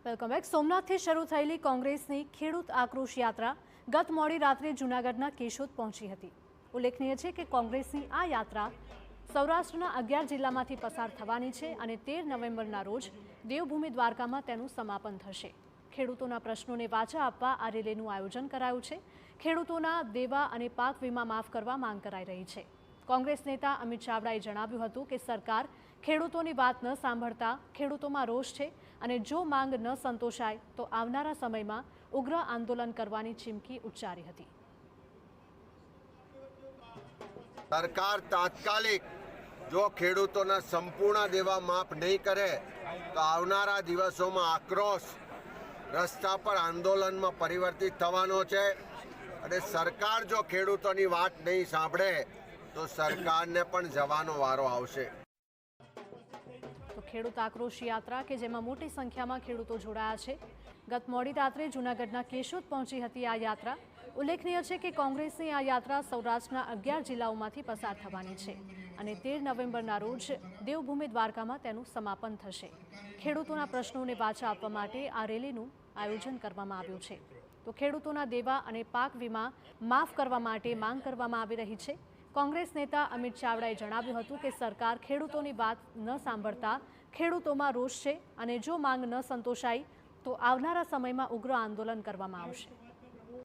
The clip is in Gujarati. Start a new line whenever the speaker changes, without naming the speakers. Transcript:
Welcome back. સોમનાથથી શરૂ થયેલી કોંગ્રેસની ખેડૂત આક્રોશ યાત્રા ગત મોડી રાત્રે જૂનાગઢના કેશોદ પહોંચી હતી। ઉલ્લેખનીય છે કે કોંગ્રેસની આ યાત્રા સૌરાષ્ટ્રના 11 જિલ્લામાંથી પસાર થવાની છે અને 13 નવેમ્બરના રોજ દેવભૂમિ દ્વારકામાં તેનું સમાપન થશે। ખેડૂતોના પ્રશ્નોને વાચા આપવા આ રેલીનું આયોજન કરાયું છે। ખેડૂતોના દેવા અને પાક વીમા માફ કરવા માંગ કરાઈ રહી છે। કોંગ્રેસ નેતા અમિત ચાવડાએ જણાવ્યું હતું કે સરકાર ખેડૂતોની વાત ન સાંભળતા ખેડૂતોમાં રોષ છે અને જો માંગ ન સંતોષાય તો આવનારા સમયમાં ઉગ્ર આંદોલન કરવાની ચીમકી ઉચ્ચારી હતી।
सरकार तात्कालिक जो खेडूतोना संपूर्ण देवा माफ नहीं करे तो आवनारा दिवसों में आक्रोश रस्ता पर आंदोलन में परिवर्तित थवानो छे अने सरकार जो खेडूतोनी वात नहीं सांभळे तो सरकार ने पण जवानो वारो आवशे।
तो खेडूत आक्रोश यात्रा के जेमां मोटी संख्या में खेडूतो जोड़ाया छे। गत मोडी रात्रे जूनागढ़ना केशोद पहोंची हती आ यात्रा। उल्लेखनीय है कि कांग्रेसनी आ यात्रा सौराष्ट्રના 11 જિલ્લાઓમાંથી પસાર થવાની છે અને 13 નવેમ્બરના રોજ દેવભૂમિ દ્વારકામાં તેનું સમાપન થશે। ખેડૂતોના પ્રશ્નોને વાચા આપવા માટે આ રેલીનું આયોજન કરવામાં આવ્યું છે। તો ખેડૂતોના દેવા અને પાક વીમા માફ કરવા માટે માંગ કરવામાં આવી રહી છે। કોંગ્રેસ નેતા અમિત ચાવડાએ જણાવ્યું હતું કે સરકાર ખેડૂતોની વાત ન સાંભળતા ખેડૂતોમાં રોષ છે અને જો માંગ ન સંતોષાય તો આવનારા સમયમાં ઉગ્ર આંદોલન કરવામાં આવશે।